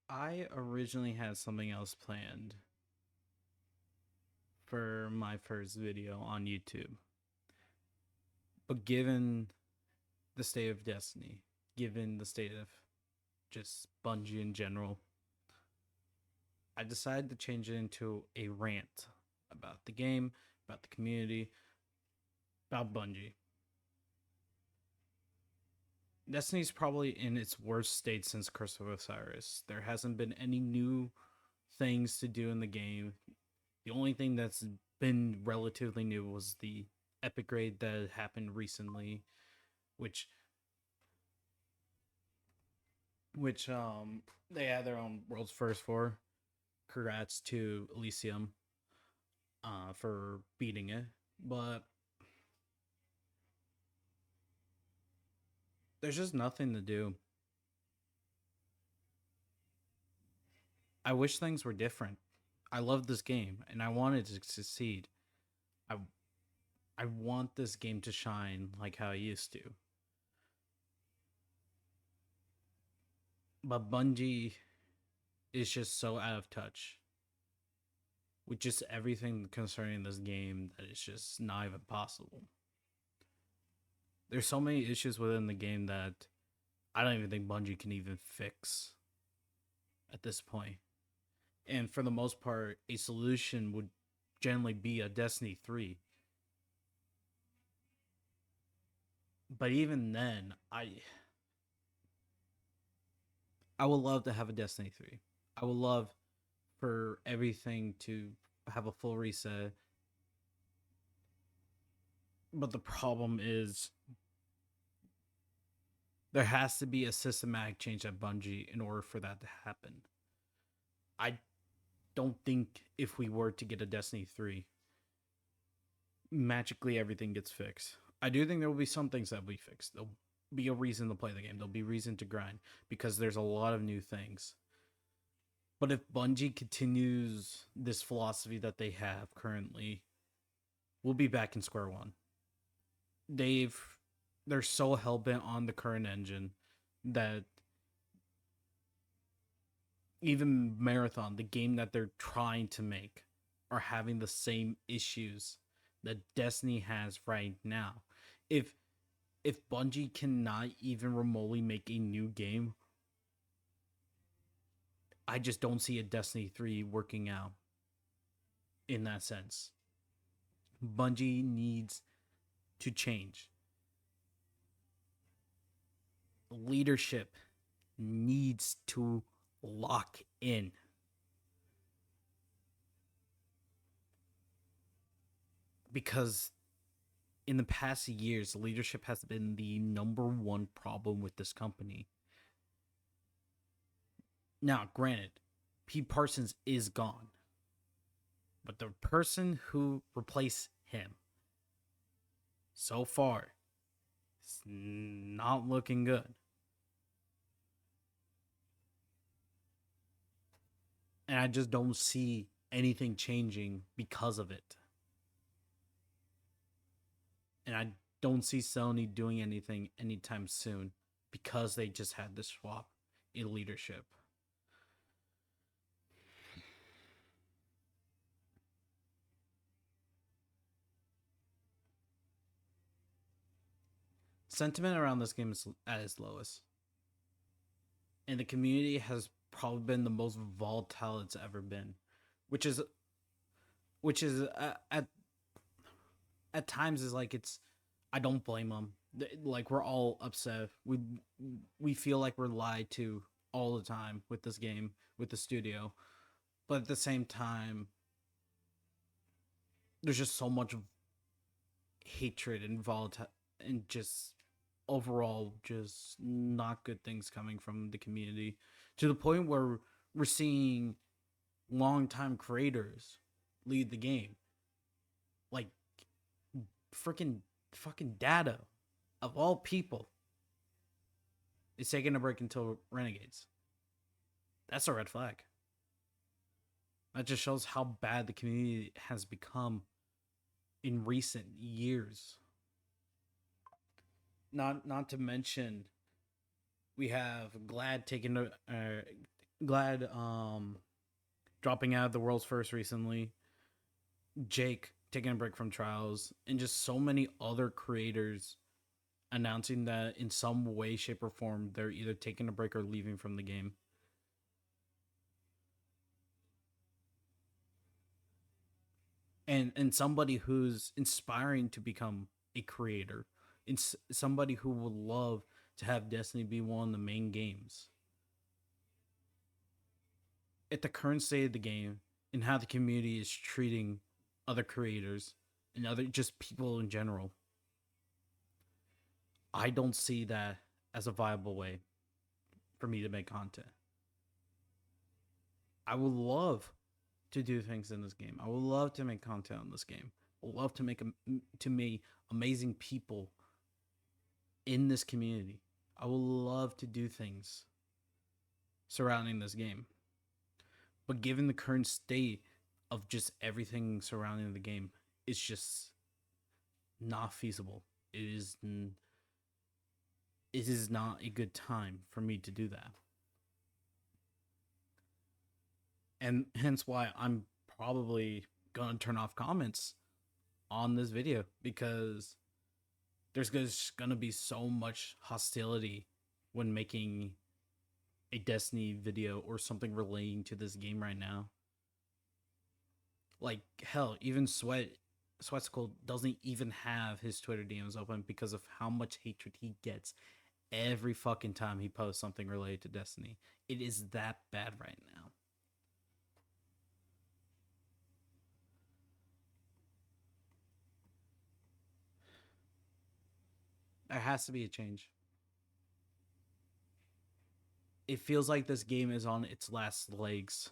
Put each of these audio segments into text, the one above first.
I originally had something else planned for my first video on YouTube. But given the state of Destiny, given the state of just Bungie in general, I decided to change it into a rant about the game, about the community, about Bungie. Destiny's probably in its worst state since Curse of Osiris. There hasn't been any new things to do in the game. The only thing that's been relatively new was the epic grade that happened recently, which which they had their own world's first for. Congrats to Elysium for beating it. But there's just nothing to do. I wish things were different. I love this game and I want it to succeed. I I want this game to shine like how it used to. But Bungie is just so out of touch with just everything concerning this game that it's just not even possible. There's so many issues within the game that I don't even think Bungie can even fix at this point. And for the most part, a solution would generally be a Destiny 3. But even then, I would love to have a Destiny 3. I would love for everything to have a full reset. But the problem is there has to be a systematic change at Bungie in order for that to happen. I don't think if we were to get a Destiny 3, magically everything gets fixed. I do think there will be some things that will be fixed. There'll be a reason to play the game. There'll be reason to grind because there's a lot of new things. But if Bungie continues this philosophy that they have currently, we'll be back in square one. They're so hell bent on the current engine that even Marathon, the game that they're trying to make, are having the same issues that Destiny has right now. If Bungie cannot even remotely make a new game, I just don't see a Destiny 3 working out in that sense. Bungie needs to change. Leadership needs to lock in. Because in the past years, leadership has been the number one problem with this company. Now, granted, Pete Parsons is gone, but the person who replaced him so far is not looking good. And I just don't see anything changing because of it. And I don't see Sony doing anything anytime soon because they just had this swap in leadership. Sentiment around this game is at its lowest. And the community has probably been the most volatile it's ever been, which is at times is like it's I don't blame them. Like we're all upset. We feel like we're lied to all the time with this game, with the studio. But at the same time, there's just so much hatred and volatile and just overall just not good things coming from the community to the point where we're seeing longtime creators lead the game. Like freaking fucking Data of all people is taking a break until Renegades. That's a red flag. That just shows how bad the community has become in recent years. Not to mention, we have Glad taking glad dropping out of the world's first recently, Jake taking a break from Trials, and just so many other creators announcing that in some way, shape, or form they're either taking a break or leaving from the game. And somebody who's inspiring to become a creator, it's somebody who would love to have Destiny be one of the main games. At the current state of the game and how the community is treating other creators and other just people in general, I don't see that as a viable way for me to make content. I would love to do things in this game. I would love to make content in this game. I would love to make amazing people in this community. I would love to do things surrounding this game. But given the current state of just everything surrounding the game, it's just not feasible. It is not a good time for me to do that. And hence why I'm probably gonna turn off comments on this video, because there's just gonna be so much hostility when making a Destiny video or something relating to this game right now. Like, hell, even Sweatskold doesn't even have his Twitter DMs open because of how much hatred he gets every fucking time he posts something related to Destiny. It is that bad right now. There has to be a change. It feels like this game is on its last legs.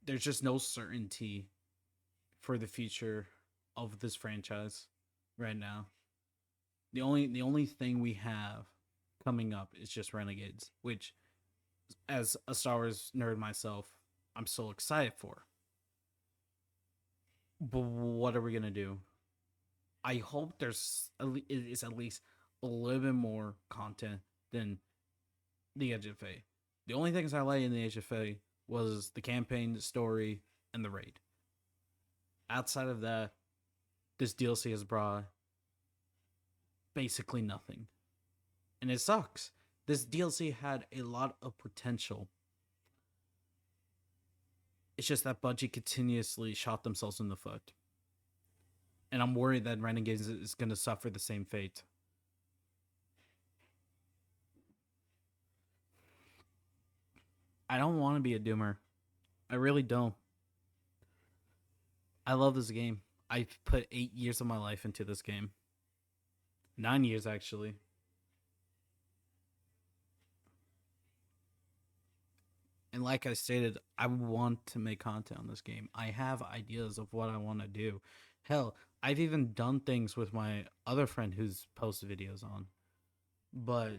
There's just no certainty for the future of this franchise right now. The only thing we have coming up is just Renegades, which, as a Star Wars nerd myself, I'm so excited for. But what are we gonna do? I hope is at least a little bit more content than the Edge of Fate. The only things I liked in the Edge of Fate was the campaign, the story, and the raid. Outside of that, this DLC has brought basically nothing. And it sucks. This DLC had a lot of potential. It's just that Bungie continuously shot themselves in the foot. And I'm worried that Renegades is going to suffer the same fate. I don't want to be a doomer. I really don't. I love this game. I've put 8 years of my life into this game. 9 years, actually. And like I stated, I want to make content on this game. I have ideas of what I want to do. Hell, I've even done things with my other friend who's posted videos on. But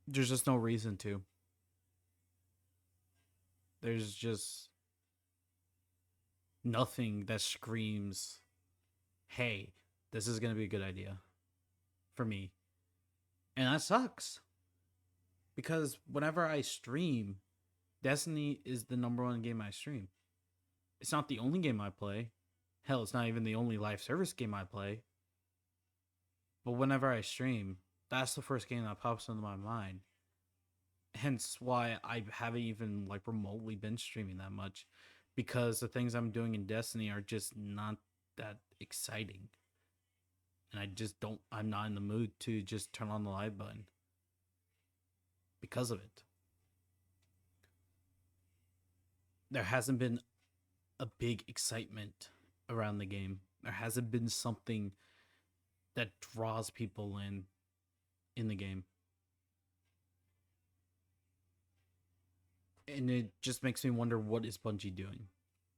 there's just no reason to. There's just nothing that screams, hey, this is going to be a good idea for me. And that sucks. Because whenever I stream, Destiny is the #1 game I stream. It's not the only game I play. Hell, it's not even the only live service game I play. But whenever I stream, that's the first game that pops into my mind. Hence why I haven't even like remotely been streaming that much, because the things I'm doing in Destiny are just not that exciting. And I'm not in the mood to just turn on the live button because of it. There hasn't been a big excitement around the game. There hasn't been something that draws people in the game. And it just makes me wonder, what is Bungie doing?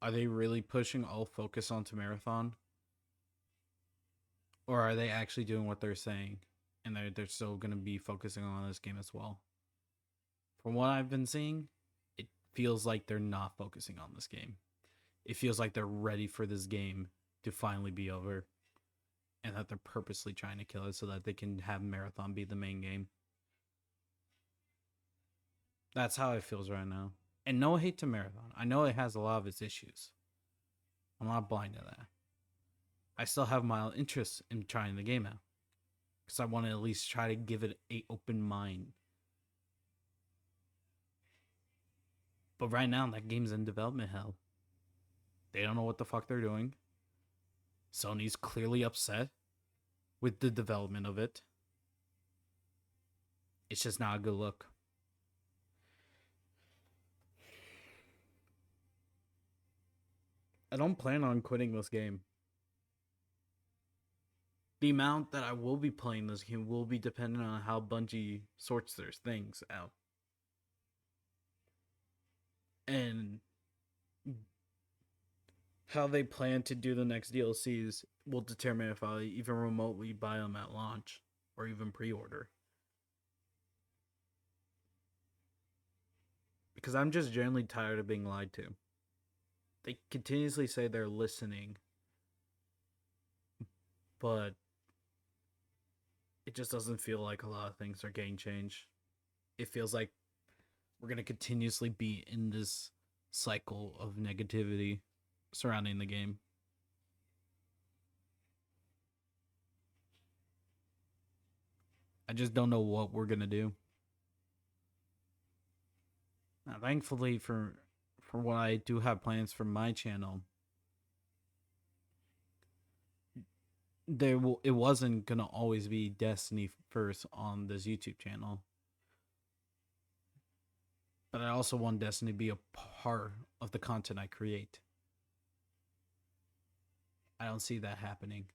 Are they really pushing all focus onto Marathon? Or are they actually doing what they're saying, and they're still going to be focusing on this game as well? From what I've been seeing, it feels like they're not focusing on this game. It feels like they're ready for this game to finally be over. and that they're purposely trying to kill it so that they can have Marathon be the main game. That's how it feels right now. And no hate to Marathon. I know it has a lot of its issues. I'm not blind to that. I still have mild interest in trying the game out. Because I want to at least try to give it an open mind. But right now, that game's in development hell. They don't know what the fuck they're doing. Sony's clearly upset with the development of it. It's just not a good look. I don't plan on quitting this game. The amount that I will be playing this game will be dependent on how Bungie sorts their things out. And how they plan to do the next DLCs will determine if I even remotely buy them at launch or even pre-order. Because I'm just generally tired of being lied to. They continuously say they're listening, but it just doesn't feel like a lot of things are getting changed. It feels like we're going to continuously be in this cycle of negativity surrounding the game. I just don't know what we're going to do. Now, thankfully, for what I do have plans for my channel, it wasn't going to always be Destiny first on this YouTube channel. But I also want Destiny to be a part of the content I create. I don't see that happening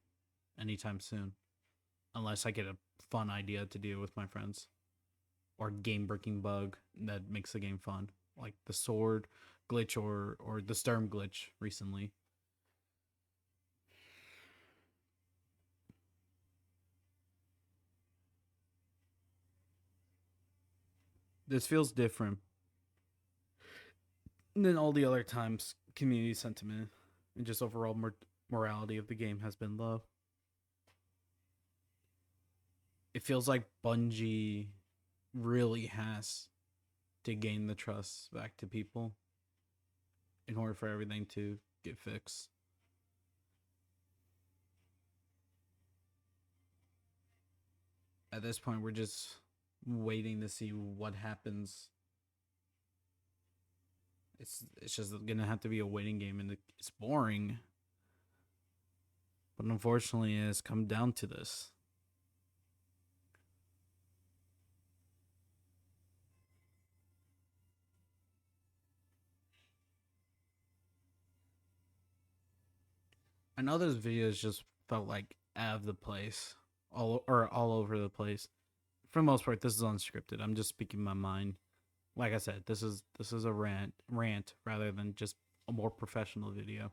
anytime soon. Unless I get a fun idea to do with my friends. Or game-breaking bug that makes the game fun. Like the sword glitch or the Sturm glitch recently. This feels different than all the other times community sentiment and just overall morality of the game has been low. It feels like Bungie really has to gain the trust back to people in order for everything to get fixed. At this point, we're just waiting to see what happens. It's just gonna have to be a waiting game, and it's boring. But unfortunately, it's come down to this. I know those videos just felt like out of the place, all over the place. For the most part, this is unscripted. I'm just speaking my mind. Like I said, this is a rant rather than just a more professional video.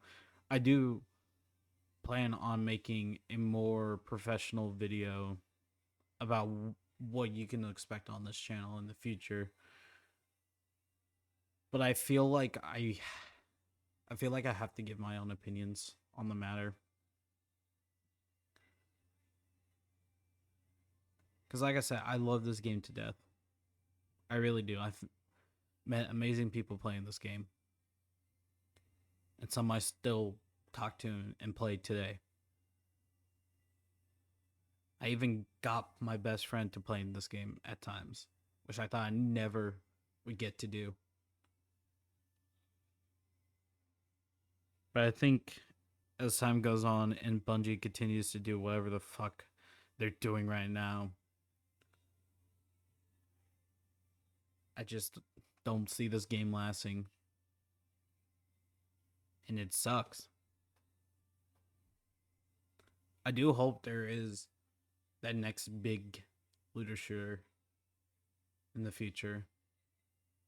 I do plan on making a more professional video about what you can expect on this channel in the future. But I feel like I have to give my own opinions on the matter. Because like I said, I love this game to death. I really do. I've met amazing people playing this game. And some I still talk to and play today. I even got my best friend to play in this game at times, which I thought I never would get to do. But I think as time goes on and Bungie continues to do whatever the fuck they're doing right now, I just don't see this game lasting. And it sucks. I do hope there is that next big looter shooter in the future.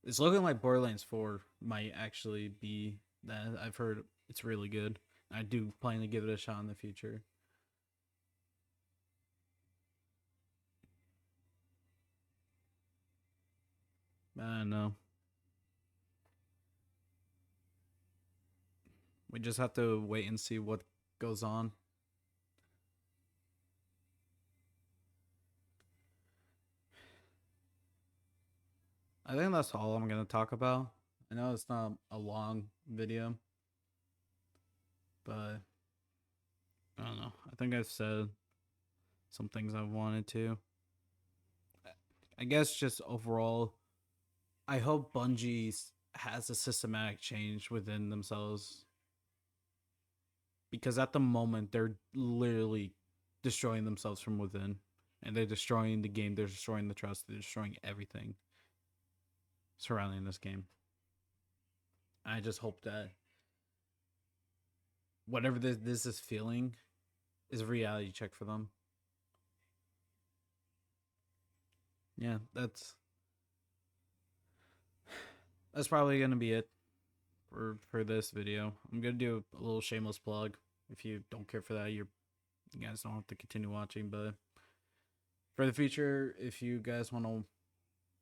It's looking like Borderlands 4 might actually be that. I've heard it's really good. I do plan to give it a shot in the future. I don't know. We just have to wait and see what goes on. I think that's all I'm gonna talk about. I know it's not a long video, but I don't know. I think I've said some things I wanted to. I guess just overall, I hope Bungie has a systematic change within themselves, because at the moment they're literally destroying themselves from within, and they're destroying the game, they're destroying the trust, they're destroying everything surrounding this game. I just hope that whatever this is feeling is a reality check for them. Yeah, that's probably gonna be it for this video. I'm gonna do a little shameless plug. If you don't care for that, you guys don't have to continue watching. But for the future, if you guys want to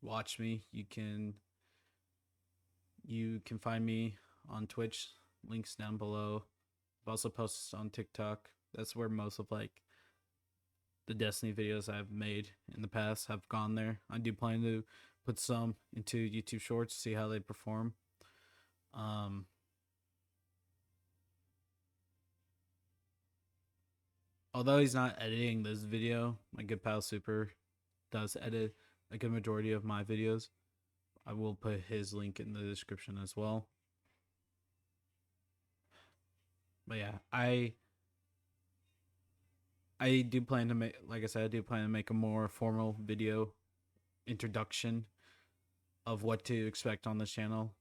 watch me, you can find me on Twitch. Links down below. I've also posted on TikTok. That's where most of like the Destiny videos I've made in the past have gone there. I do plan to put some into YouTube Shorts, see how they perform. Although he's not editing this video, my good pal Super does edit a good majority of my videos. I will put his link in the description as well. But yeah, I do plan to make, like I said, I do plan to make a more formal video introduction of what to expect on this channel.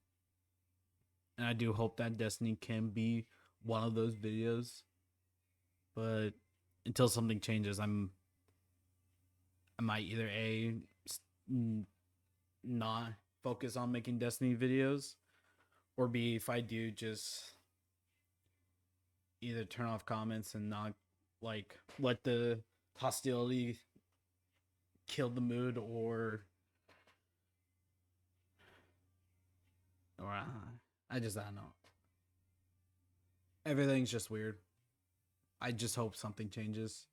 And I do hope that Destiny can be one of those videos. But until something changes, I might either not focus on making Destiny videos, or B, if I do, just either turn off comments and not like let the hostility kill the mood, or I don't know. Everything's just weird. I just hope something changes.